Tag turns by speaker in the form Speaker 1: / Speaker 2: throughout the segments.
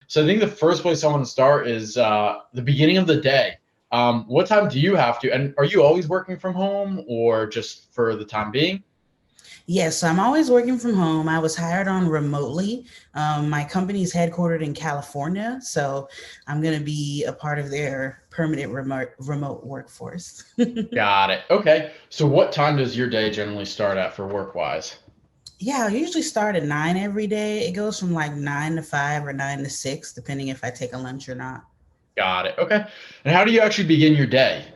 Speaker 1: So I think the first place I want to start is the beginning of the day. What time do you have to? And are you always working from home or just for the time being?
Speaker 2: Yes, I'm always working from home. I was hired on remotely. My company is headquartered in California, so I'm going to be a part of their permanent remote workforce.
Speaker 1: Got it. Okay. So what time does your day generally start at for work wise?
Speaker 2: Yeah, I usually start at 9 every day. It goes from like 9 to 5 or 9 to 6, depending if I take a lunch or not.
Speaker 1: Got it. Okay. And how do you actually begin your day?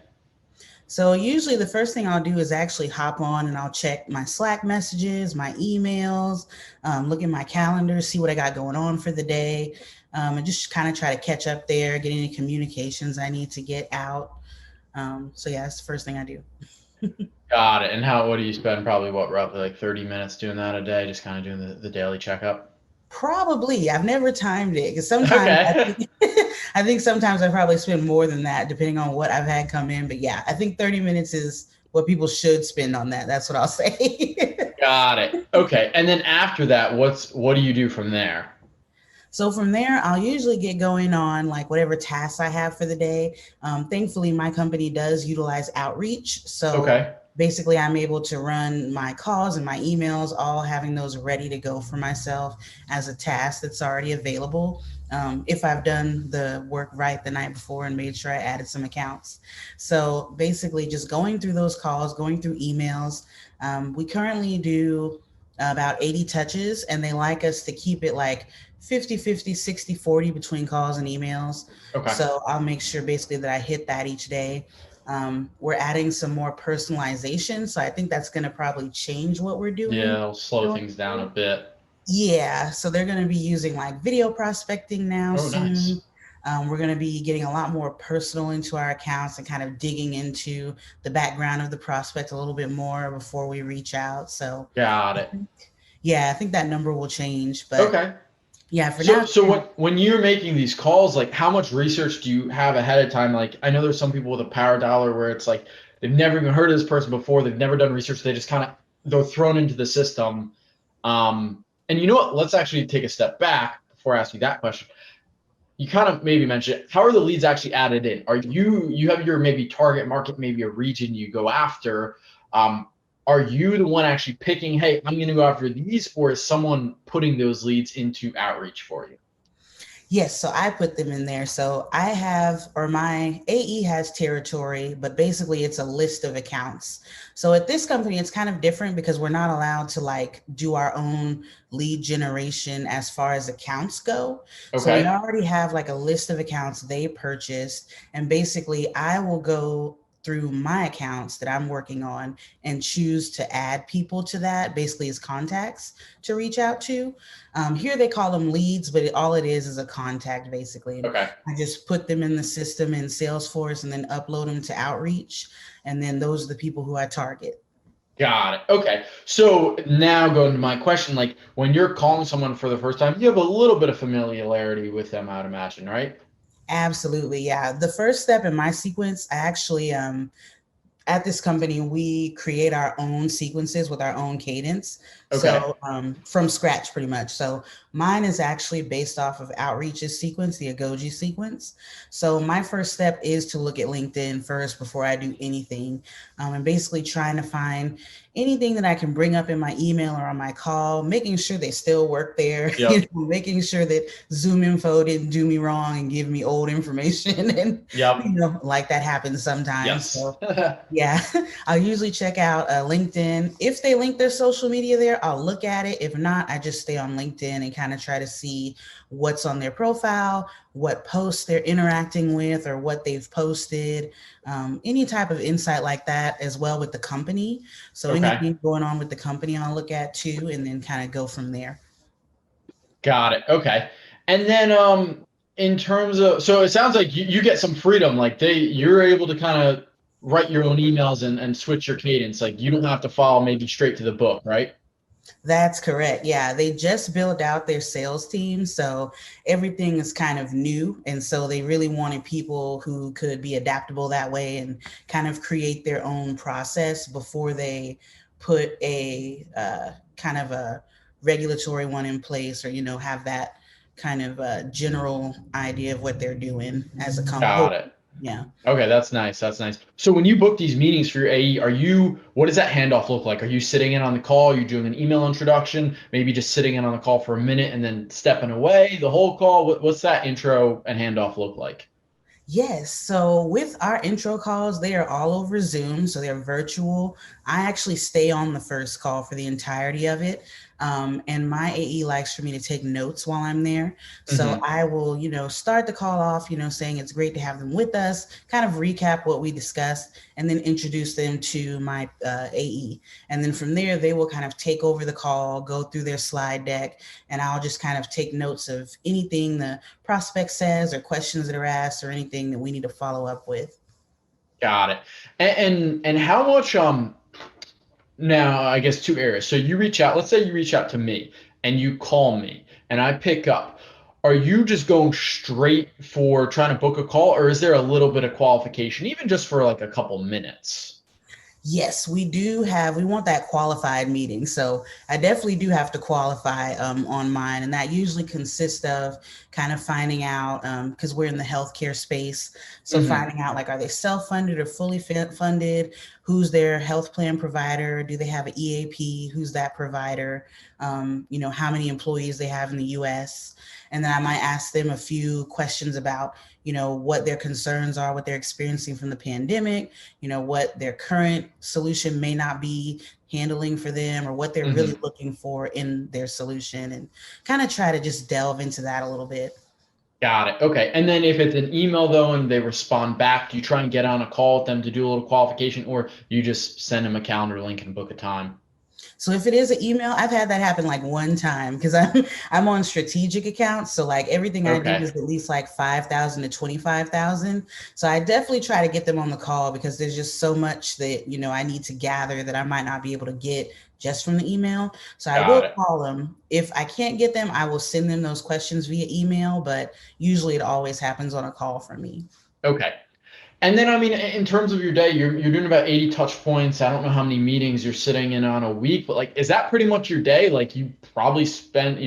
Speaker 2: So usually the first thing I'll do is actually hop on and I'll check my Slack messages, my emails, look at my calendar, see what I got going on for the day, and just kind of try to catch up there, get any communications I need to get out. So yeah, that's the first thing I do.
Speaker 1: Got it. And what do you spend probably roughly like 30 minutes doing that a day, just kind of doing the daily checkup?
Speaker 2: Probably. I've never timed it because sometimes I
Speaker 1: Okay.
Speaker 2: think I think sometimes I probably spend more than that depending on what I've had come in. But yeah, I think 30 minutes is what people should spend on that. That's what I'll say.
Speaker 1: Got it. Okay. And then after that, what do you do from there?
Speaker 2: So from there, I'll usually get going on like whatever tasks I have for the day. Thankfully, my company does utilize outreach. So
Speaker 1: Okay.
Speaker 2: basically, I'm able to run my calls and my emails, all having those ready to go for myself as a task that's already available. If I've done the work right the night before and made sure I added some accounts. So basically, just going through those calls, going through emails. We currently do about 80 touches, and they like us to keep it like 50-50, 60-40 between calls and emails.
Speaker 1: Okay.
Speaker 2: So I'll make sure basically that I hit that each day. We're adding some more personalization. So I think that's going to probably change what we're
Speaker 1: Yeah,
Speaker 2: doing
Speaker 1: it'll slow
Speaker 2: going
Speaker 1: things down a
Speaker 2: forward.
Speaker 1: bit.
Speaker 2: Yeah, so they're going to be using like video prospecting now
Speaker 1: Oh,
Speaker 2: soon.
Speaker 1: nice.
Speaker 2: We're going to be getting a lot more personal into our accounts and kind of digging into the background of the prospect a little bit more before we reach out. So,
Speaker 1: Got it.
Speaker 2: yeah, I think that number will change. But
Speaker 1: Okay.
Speaker 2: yeah, for
Speaker 1: So
Speaker 2: now,
Speaker 1: so when you're making these calls, like how much research do you have ahead of time? Like I know there's some people with a power dollar where it's like they've never even heard of this person before, they've never done research, they just kind of they're thrown into the system. And you know what? Let's actually take a step back before I ask you that question. You kind of maybe mentioned it. How are the leads actually added in? Are you have your maybe target market, maybe a region you go after? Um, are you the one actually picking, hey, I'm going to go after these, or is someone putting those leads into outreach for you?
Speaker 2: yes, so I put them in there. So I have, or my AE has territory, but basically it's a list of accounts. So at this company, it's kind of different because we're not allowed to like do our own lead generation as far as accounts go. So we
Speaker 1: Okay.
Speaker 2: already have like a list of accounts they purchased. And basically, I will go through my accounts that I'm working on and choose to add people to that, basically as contacts to reach out to. Here they call them leads, but all it is a contact basically. And
Speaker 1: Okay.
Speaker 2: I just put them in the system in Salesforce and then upload them to Outreach. And then those are the people who I target.
Speaker 1: Got it. Okay. So now going to my question, like when you're calling someone for the first time, you have a little bit of familiarity with them, I'd imagine, right?
Speaker 2: Absolutely. Yeah. The first step in my sequence, I actually at this company, we create our own sequences with our own cadence.
Speaker 1: Okay.
Speaker 2: So from scratch, pretty much. So mine is actually based off of Outreach's sequence, the Agoji sequence. So my first step is to look at LinkedIn first before I do anything, and basically trying to find anything that I can bring up in my email or on my call, making sure they still work there,
Speaker 1: Yep.
Speaker 2: making sure that Zoom info didn't do me wrong and give me old information, and
Speaker 1: Yep.
Speaker 2: like that happens sometimes.
Speaker 1: Yes.
Speaker 2: So yeah, I'll usually check out LinkedIn. If they link their social media there, I'll look at it. If not, I just stay on LinkedIn and kind of try to see what's on their profile, what posts they're interacting with, or what they've posted. Any type of insight like that, as well with the company. So
Speaker 1: Okay.
Speaker 2: anything going on with the company, I'll look at too, and then kind of go from there.
Speaker 1: Got it. Okay. And then in terms of so it sounds like you get some freedom. Like you're able to kind of write your own emails and switch your cadence. Like you don't have to follow maybe straight to the book, right?
Speaker 2: That's correct. Yeah, they just built out their sales team, so everything is kind of new, and so they really wanted people who could be adaptable that way and kind of create their own process before they put a kind of a regulatory one in place, or have that kind of general idea of what they're doing as a
Speaker 1: Got
Speaker 2: whole.
Speaker 1: it.
Speaker 2: Yeah.
Speaker 1: Okay, that's nice. That's nice. So when you book these meetings for your AE, what does that handoff look like? Are you sitting in on the call? Are you doing an email introduction? Maybe just sitting in on the call for a minute and then stepping away the whole call? What's that intro and handoff look like?
Speaker 2: Yes. So with our intro calls, they are all over Zoom. So they're virtual. I actually stay on the first call for the entirety of it. And my AE likes for me to take notes while I'm there. So
Speaker 1: Hmm.
Speaker 2: I will, start the call off, saying it's great to have them with us, kind of recap what we discussed, and then introduce them to my AE. And then from there, they will kind of take over the call, go through their slide deck, and I'll just kind of take notes of anything the prospect says or questions that are asked or anything that we need to follow up with.
Speaker 1: Got it. And how much now I guess two areas. So you reach out, let's say you reach out to me and you call me and I pick up. Are you just going straight for trying to book a call, or is there a little bit of qualification, even just for like a couple minutes?
Speaker 2: Yes, we want that qualified meeting. So I definitely do have to qualify on mine. And that usually consists of kind of finding out, because we're in the healthcare space. So
Speaker 1: Hmm.
Speaker 2: finding out, like, are they self-funded or fully funded? Who's their health plan provider? Do they have an EAP? Who's that provider? How many employees they have in the US? And then I might ask them a few questions about, what their concerns are, what they're experiencing from the pandemic, what their current solution may not be handling for them, or what they're really
Speaker 1: Hmm.
Speaker 2: looking for in their solution, and kind of try to just delve into that a little bit.
Speaker 1: Got it. Okay. And then if it's an email though and they respond back, do you try and get on a call with them to do a little qualification, or you just send them a calendar link and book a time?
Speaker 2: So if it is an email, I've had that happen like one time because I'm on strategic accounts. So like everything I do
Speaker 1: Okay.
Speaker 2: is at least like 5,000 to 25,000. So I definitely try to get them on the call because there's just so much that, I need to gather that I might not be able to get just from the email. So I
Speaker 1: Got
Speaker 2: will
Speaker 1: it.
Speaker 2: call them. If I can't get them, I will send them those questions via email, but usually it always happens on a call for me.
Speaker 1: Okay. And then, I mean, in terms of your day, you're doing about 80 touch points. I don't know how many meetings you're sitting in on a week, but like, is that pretty much your day? Like, you probably spend,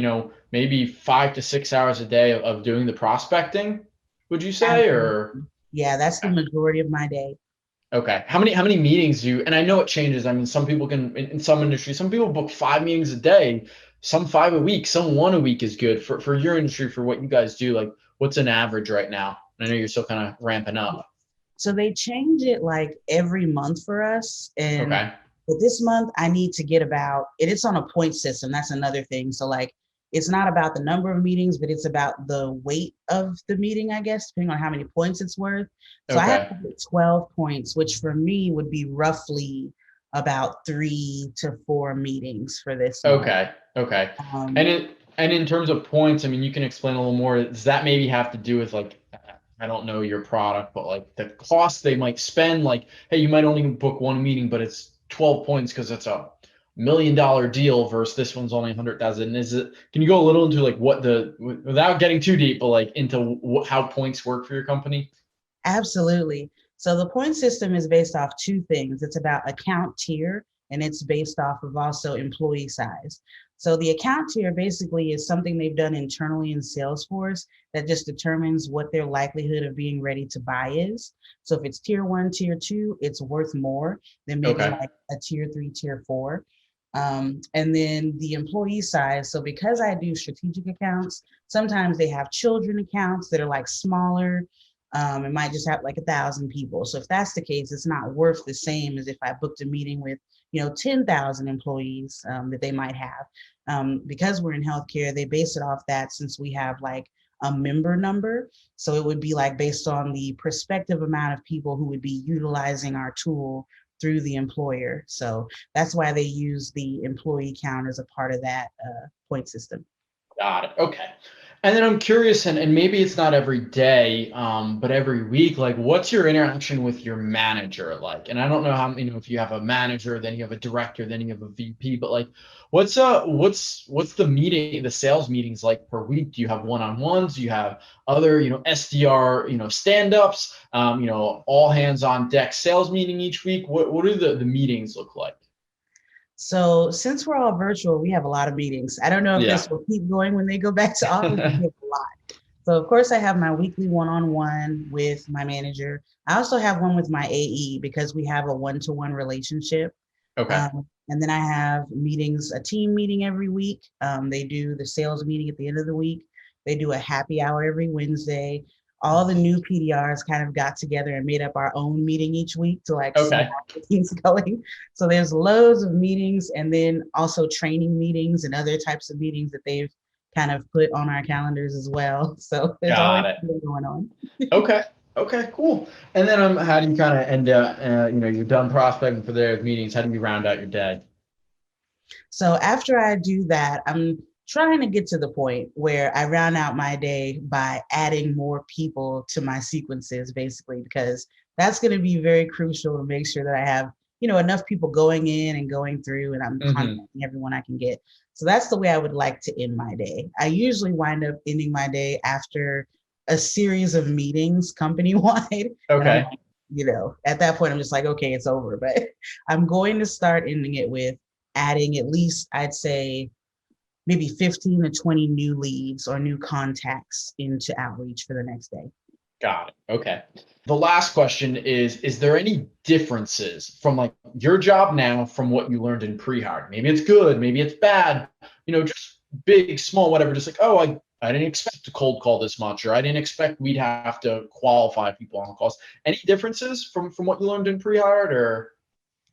Speaker 1: maybe 5 to 6 hours a day of doing the prospecting, would you say? Or
Speaker 2: Absolutely. Yeah, that's the majority of my day.
Speaker 1: okay, how many meetings do you? And I know it changes. I mean, some people can in some industries, some people book 5 meetings a day, some five a week, some one a week is good for your industry for what you guys do. Like, what's an average right now? I know you're still kind of ramping up.
Speaker 2: So they change it like every month for us. And
Speaker 1: Okay.
Speaker 2: but this month I need to get about it. It's on a point system. That's another thing. So like it's not about the number of meetings, but it's about the weight of the meeting, I guess, depending on how many points it's worth. So I have
Speaker 1: Okay.
Speaker 2: to get 12 points, which for me would be roughly about 3 to 4 meetings for this month.
Speaker 1: Okay. Okay. And
Speaker 2: Um,
Speaker 1: in terms of points, I mean, you can explain a little more. Does that maybe have to do with like, I don't know your product, but like the cost they might spend? Like, hey, you might only book one meeting, but it's 12 points because it's a $1 million deal versus this one's only 100,000. Is it? Can you go a little into like what without getting too deep, but like into how points work for your company?
Speaker 2: Absolutely. So the point system is based off two things. It's about account tier and it's based off of also employee size. So the account tier basically is something they've done internally in Salesforce that just determines what their likelihood of being ready to buy is. So if it's tier one, tier two, it's worth more than maybe
Speaker 1: Okay.
Speaker 2: like a tier three, tier four. And then the employee size. So because I do strategic accounts, sometimes they have children accounts that are like smaller, it might just have like 1,000 people. So if that's the case, it's not worth the same as if I booked a meeting with, 10,000 employees that they might have. Because we're in healthcare, they base it off that since we have like a member number. So it would be like based on the prospective amount of people who would be utilizing our tool through the employer. So that's why they use the employee count as a part of that point system.
Speaker 1: Got it. Okay. And then I'm curious, and maybe it's not every day, but every week, like what's your interaction with your manager like? And I don't know how, if you have a manager, then you have a director, then you have a VP, but like what's the sales meetings like per week? Do you have one-on-ones? Do you have other, SDR, stand-ups, all hands on deck sales meeting each week? What do the meetings look like?
Speaker 2: So since we're all virtual, we have a lot of meetings. I don't know if
Speaker 1: Yeah.
Speaker 2: this will keep going when they go back to office. We have a So of course I have my weekly one-on-one with my manager. I also have one with my AE because we have a one-to-one relationship.
Speaker 1: Okay.
Speaker 2: And then I have meetings, a team meeting every week. They do the sales meeting at the end of the week. They do a happy hour every Wednesday. All the new PDRs kind of got together and made up our own meeting each week to like see
Speaker 1: Okay.
Speaker 2: how everything's going. So there's loads of meetings and then also training meetings and other types of meetings that they've kind of put on our calendars as well. So there's always
Speaker 1: Got it.
Speaker 2: something going on.
Speaker 1: Okay. Okay, cool. And then how do you kind of end up, you're done prospecting for their meetings. How do you round out your day?
Speaker 2: So after I do that, I'm trying to get to the point where I round out my day by adding more people to my sequences, basically, because that's going to be very crucial to make sure that I have, enough people going in and going through and I'm
Speaker 1: Hmm.
Speaker 2: contacting everyone I can get. So that's the way I would like to end my day. I usually wind up ending my day after a series of meetings company wide. And I'm
Speaker 1: Okay.
Speaker 2: like, at that point, I'm just like, okay, it's over. But I'm going to start ending it with adding at least, I'd say, maybe 15 to 20 new leads or new contacts into outreach for the next day.
Speaker 1: Got it. Okay. The last question is there any differences from like your job now from what you learned in pre-hire? Maybe it's good, maybe it's bad, just big, small, whatever. Just like, oh, I didn't expect to cold call this much, or I didn't expect we'd have to qualify people on calls. Any differences from what you learned in pre-hired or?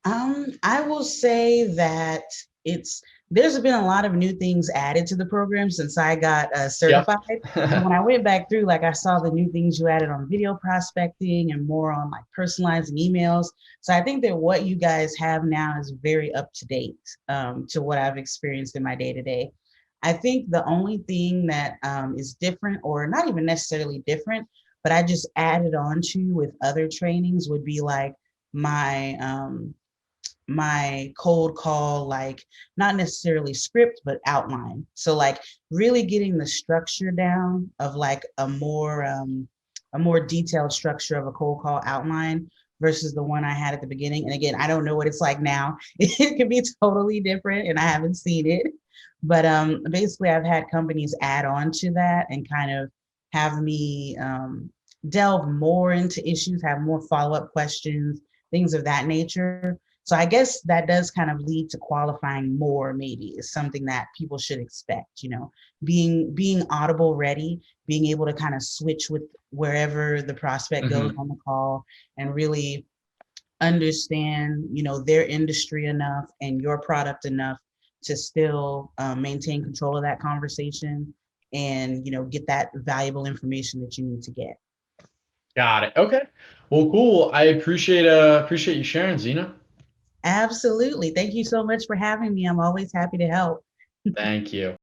Speaker 2: I will say that it's there's been a lot of new things added to the program since I got
Speaker 1: Yep.
Speaker 2: certified. So when I went back through, like I saw the new things you added on video prospecting and more on like personalizing emails. So I think that what you guys have now is very up to date to what I've experienced in my day to day. I think the only thing that is different, or not even necessarily different, but I just added on to with other trainings would be like my my cold call, like not necessarily script but outline, so like really getting the structure down of like a more detailed structure of a cold call outline versus the one I had at the beginning. And again, I don't know what it's like now. It could be totally different and I haven't seen it, but basically I've had companies add on to that and kind of have me delve more into issues, have more follow-up questions, things of that nature. So I guess that does kind of lead to qualifying more, maybe is something that people should expect, being audible ready, being able to kind of switch with wherever the prospect goes
Speaker 1: Hmm.
Speaker 2: on the call and really understand, their industry enough and your product enough to still maintain control of that conversation and, get that valuable information that you need to get.
Speaker 1: Got it. Okay. Well, cool. I appreciate you sharing, Zena.
Speaker 2: Absolutely. Thank you so much for having me. I'm always happy to help.
Speaker 1: Thank you.